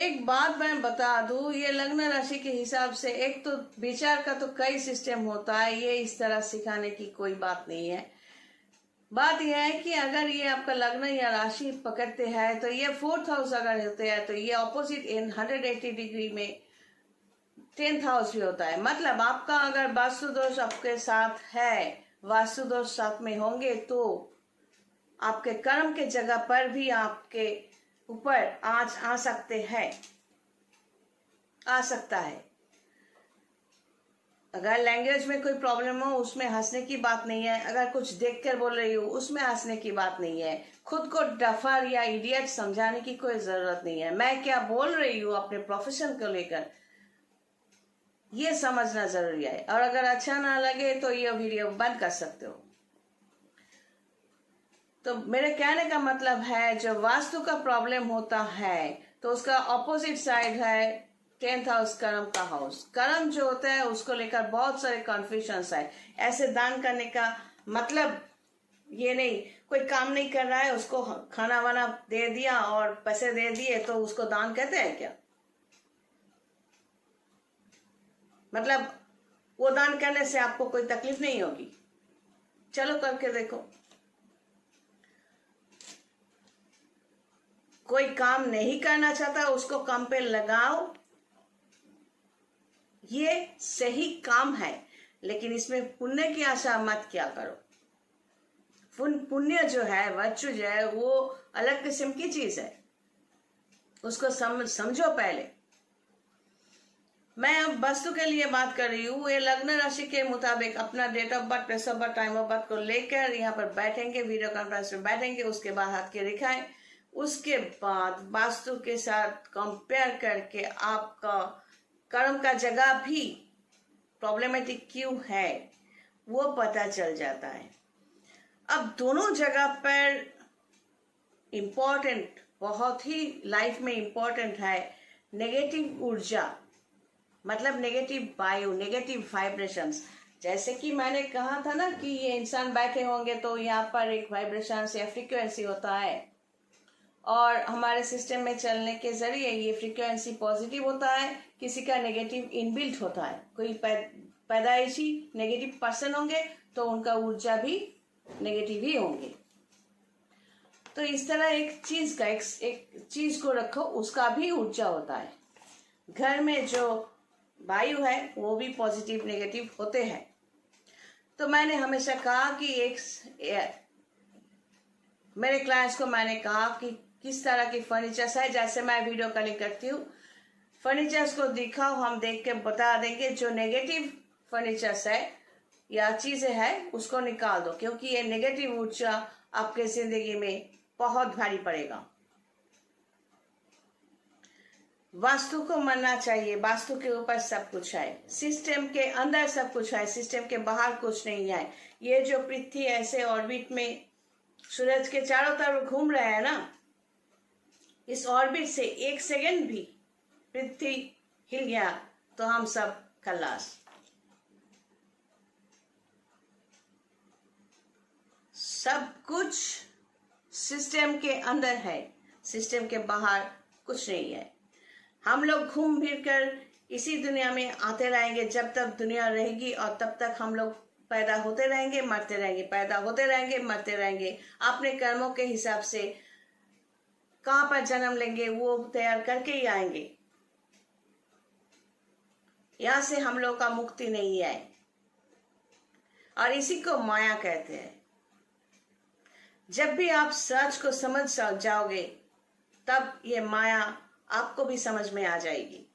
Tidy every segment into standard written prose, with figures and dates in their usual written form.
एक बात मैं बता दूं, ये लग्न राशि के हिसाब से एक तो विचार का तो कई सिस्टम होता है, ये इस तरह सिखाने की कोई बात नहीं है। बात यह है कि अगर ये आपका लग्न या राशि पकड़ते हैं तो ये 4th हाउस अगर होते हैं तो ये ऑपोजिट इन 180 डिग्री में 10th हाउस भी होता है। मतलब आपका अगर वास्तु दोष आपके साथ है, वास्तु दोष साथ में होंगे तो आपके कर्म के जगह पर भी आपके ऊपर आंच आ सकते हैं, आ सकता है। अगर लैंग्वेज में कोई प्रॉब्लम हो उसमें हंसने की बात नहीं है, अगर कुछ देखकर बोल रही हूँ उसमें हंसने की बात नहीं है। खुद को डफर या इडियट समझाने की कोई जरूरत नहीं है। मैं क्या बोल रही हूँ अपने प्रोफेशन को लेकर ये समझना जरूरी है। और अगर अच्छा ना लगे तो ये वीडियो बंद कर सकते हो। तो मेरे कहने का मतलब है, जो वास्तु का प्रॉब्लम होता है तो उसका ऑपोजिट साइड है 10th हाउस, कर्म का हाउस। कर्म जो होता है उसको लेकर बहुत सारे कन्फ्यूजन्स है। ऐसे दान करने का मतलब ये नहीं, कोई काम नहीं कर रहा है उसको खाना वाना दे दिया और पैसे दे दिए तो उसको दान कहते हैं क्या? मतलब वो दान करने से आपको कोई तकलीफ नहीं होगी? चलो करके देखो। कोई काम नहीं करना चाहता उसको काम पे लगाओ, ये सही काम है। लेकिन इसमें पुण्य की आशा मत क्या करो। पुण्य जो है, वर्चू जो है, वो अलग किस्म की चीज है, उसको समझो पहले। मैं अब वस्तु के लिए बात कर रही हूँ। ये लग्न राशि के मुताबिक अपना date of birth, place of birth, time of birth को लेकर यहाँ पर बैठेंगे, वीडियो कॉन्फ्रेंस में बैठेंगे, उसके बाद हाथ के दिखाएं, उसके बाद वास्तु के साथ कंपेयर करके आपका कर्म का जगह भी प्रॉब्लमेटिक क्यों है वो पता चल जाता है। अब दोनों जगह पर इम्पोर्टेंट, बहुत ही लाइफ में इम्पोर्टेंट है नेगेटिव ऊर्जा, मतलब नेगेटिव वायु, नेगेटिव वाइब्रेशंस। जैसे कि मैंने कहा था ना कि ये इंसान बैठे होंगे तो यहाँ पर एक वाइब्रेशन या फ्रीक्वेंसी होता है, और हमारे सिस्टम में चलने के जरिए ये फ्रीक्वेंसी पॉजिटिव होता है, किसी का नेगेटिव इनबिल्ट होता है। कोई पैदाइशी नेगेटिव पर्सन होंगे तो उनका ऊर्जा भी नेगेटिव ही होंगे। तो इस तरह एक चीज का एक चीज को रखो, उसका भी ऊर्जा होता है। घर में जो वायु है वो भी पॉजिटिव नेगेटिव होते हैं। तो मैंने हमेशा कहा कि मेरे क्लाइंट्स को मैंने कहा कि किस तरह की फर्नीचर्स है, जैसे मैं वीडियो कॉलिंग करती हूँ, फर्नीचर्स को दिखाओ, हम देख के बता देंगे। जो नेगेटिव फर्नीचर्स है या चीजें हैं उसको निकाल दो, क्योंकि ये नेगेटिव ऊर्जा आपके जिंदगी में बहुत भारी पड़ेगा। वास्तु को मानना चाहिए, वास्तु के ऊपर सब कुछ है, सिस्टम के अंदर सब कुछ है, सिस्टम के बाहर कुछ नहीं है। ये जो पृथ्वी ऐसे ऑर्बिट में सूरज के चारों तरफ घूम रहे हैं ना, इस ऑर्बिट से एक सेकंड भी पृथ्वी हिल गया तो हम सब खल्लास। सब कुछ सिस्टम के अंदर है, सिस्टम के बाहर कुछ नहीं है। हम लोग घूम फिर कर इसी दुनिया में आते रहेंगे जब तक दुनिया रहेगी, और तब तक हम लोग पैदा होते रहेंगे, मरते रहेंगे, पैदा होते रहेंगे, मरते रहेंगे। अपने कर्मों के हिसाब से कहां पर जन्म लेंगे वो तैयार करके ही आएंगे। यहां से हम लोग का मुक्ति नहीं है, और इसी को माया कहते हैं। जब भी आप सच को समझ जाओगे तब ये माया आपको भी समझ में आ जाएगी।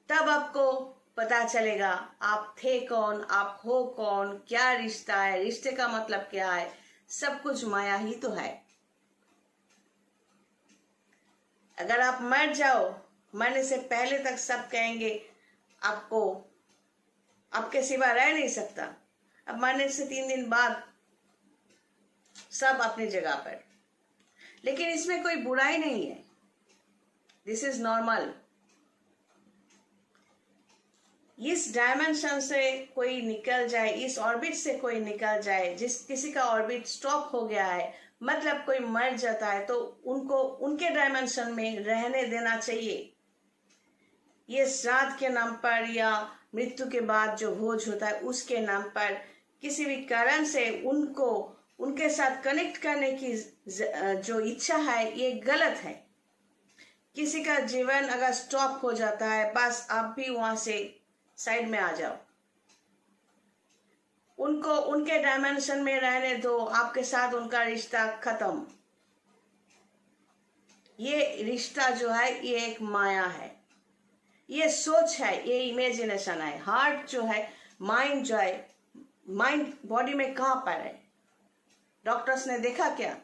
तब आपको पता चलेगा आप थे कौन, आप हो कौन, क्या रिश्ता है, रिश्ते का मतलब क्या है। सब कुछ माया ही तो है। अगर आप मर जाओ, मरने से पहले तक सब कहेंगे आपको, आपके सिवा रह नहीं सकता। अब मरने से 3 दिन बाद सब अपनी जगह पर। लेकिन इसमें कोई बुराई नहीं है, दिस इज नॉर्मल। इस डायमेंशन से कोई निकल जाए, इस ऑर्बिट से कोई निकल जाए, जिस किसी का ऑर्बिट स्टॉप हो गया है, मतलब कोई मर जाता है तो उनको उनके डायमेंशन में रहने देना चाहिए। ये श्राद्ध के नाम पर या मृत्यु के बाद जो भोज होता है उसके नाम पर किसी भी कारण से उनको उनके साथ कनेक्ट करने की जो इच्छा है ये गलत है। किसी का जीवन अगर स्टॉप हो जाता है, बस आप भी वहां से साइड में आ जाओ, उनको उनके डायमेंशन में रहने दो, आपके साथ उनका रिश्ता खत्म। ये रिश्ता जो है ये एक माया है, ये सोच है, ये इमेजिनेशन है। हार्ट जो है, माइंड जो है, माइंड बॉडी में कहां पर है? डॉक्टर्स ने देखा क्या?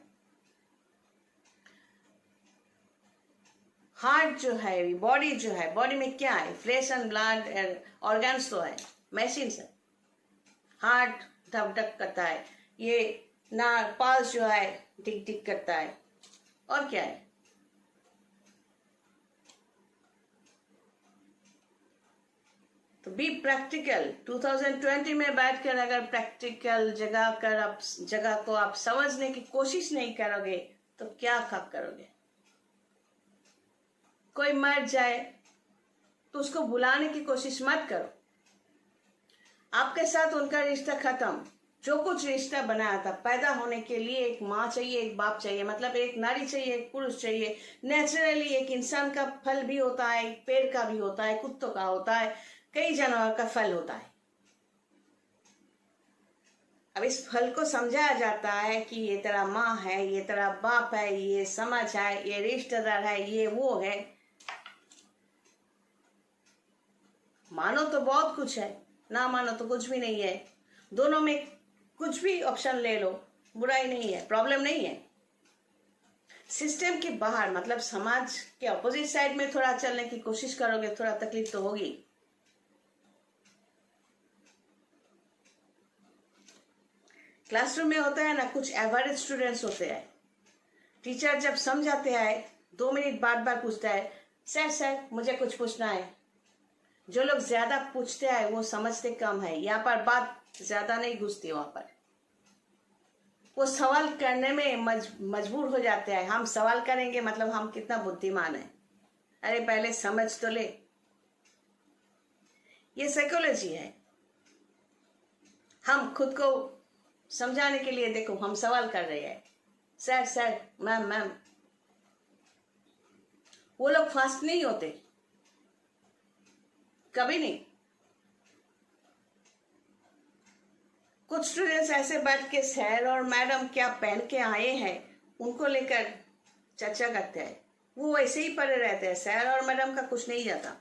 हार्ट जो है, बॉडी जो है, बॉडी में क्या है? फ्लेश एंड ब्लड ऑर्गन्स तो है, मशीन है। हार्ट धक धक करता है, ये ना पल्स जो है टिक टिक करता है, और क्या है? तो बी प्रैक्टिकल। 2020 में बैठकर अगर प्रैक्टिकल जगह को आप समझने की कोशिश नहीं करोगे तो क्या खप करोगे? कोई मर जाए तो उसको बुलाने की कोशिश मत करो, आपके साथ उनका रिश्ता खत्म। जो कुछ रिश्ता बनाया था, पैदा होने के लिए एक माँ चाहिए, एक बाप चाहिए, मतलब एक नारी चाहिए, एक पुरुष चाहिए। नेचुरली एक इंसान का फल भी होता है, एक पेड़ का भी होता है, कुत्तों का होता है, कई जानवर का फल होता है। अब इस फल को समझाया जाता है कि ये तेरा माँ है, ये तेरा बाप है, ये समाज है, ये रिश्तेदार है, ये वो है। मानो तो बहुत कुछ है, ना मानो तो कुछ भी नहीं है। दोनों में कुछ भी ऑप्शन ले लो, बुराई नहीं है, प्रॉब्लम नहीं है। सिस्टम के बाहर, मतलब समाज के अपोजिट साइड में थोड़ा चलने की कोशिश करोगे, थोड़ा तकलीफ तो होगी। क्लासरूम में होता है ना, कुछ एवरेज स्टूडेंट्स होते हैं। टीचर जब समझाते हैं 2 मिनट बार बार पूछता है, सर सर मुझे कुछ पूछना है। जो लोग ज्यादा पूछते हैं वो समझते कम है। यहाँ पर बात ज्यादा नहीं घुसती, वहां पर वो सवाल करने में मजबूर हो जाते हैं। हम सवाल करेंगे मतलब हम कितना बुद्धिमान है। अरे पहले समझ तो ले। ये साइकोलॉजी है। हम खुद को समझाने के लिए देखो हम सवाल कर रहे हैं, सर सर, मैम मैम। वो लोग फास्ट नहीं होते, कभी नहीं। कुछ स्टूडेंट्स ऐसे बैठ के सर और मैडम क्या पहन के आए हैं उनको लेकर चर्चा करते हैं। वो वैसे ही पड़े रहते हैं, सर और मैडम का कुछ नहीं जाता।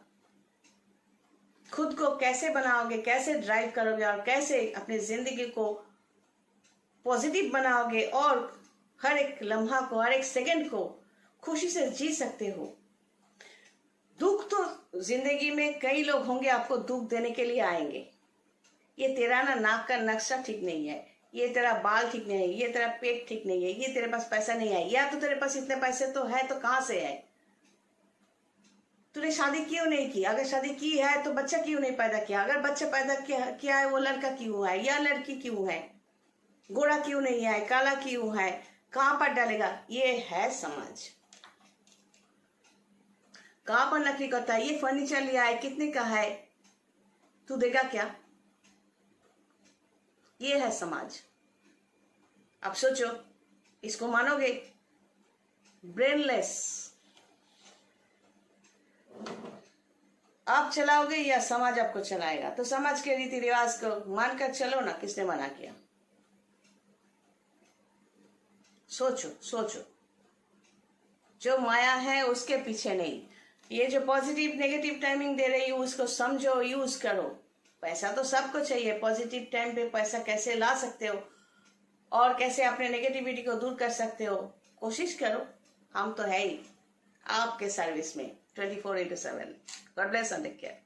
खुद को कैसे बनाओगे, कैसे ड्राइव करोगे और कैसे अपनी जिंदगी को पॉजिटिव बनाओगे और हर एक लम्हा को, हर एक सेकंड को खुशी से जी सकते हो। दुख तो जिंदगी में कई लोग होंगे आपको दुख देने के लिए आएंगे। ये तेरा ना नाक का नक्शा ठीक नहीं है, ये तेरा बाल ठीक नहीं है, ये तेरा पेट ठीक नहीं है, ये तेरे पास पैसा नहीं है, या तो तेरे पास इतने पैसे तो है तो कहां से है? तूने शादी क्यों नहीं की? अगर शादी की है तो बच्चा क्यों नहीं पैदा किया? अगर बच्चा पैदा किया है वो लड़का क्यों है या लड़की क्यों है? गोरा क्यों नहीं है, काला क्यों है, कहां पर डालेगा? ये है समाज। कहां पर नकली करता है? ये फर्नीचर लिया है, कितने का है, तू देगा क्या? ये है समाज। अब सोचो, इसको मानोगे? ब्रेनलेस आप चलाओगे या समाज आपको चलाएगा? तो समाज के रीति रिवाज को मानकर चलो ना, किसने मना किया? सोचो सोचो। जो माया है उसके पीछे नहीं। ये जो पॉजिटिव नेगेटिव टाइमिंग दे रही हूँ उसको समझो, यूज करो। पैसा तो सबको चाहिए। पॉजिटिव टाइम पे पैसा कैसे ला सकते हो और कैसे अपने नेगेटिविटी को दूर कर सकते हो, कोशिश करो। हम तो है ही आपके सर्विस में 24/7। God bless and take care.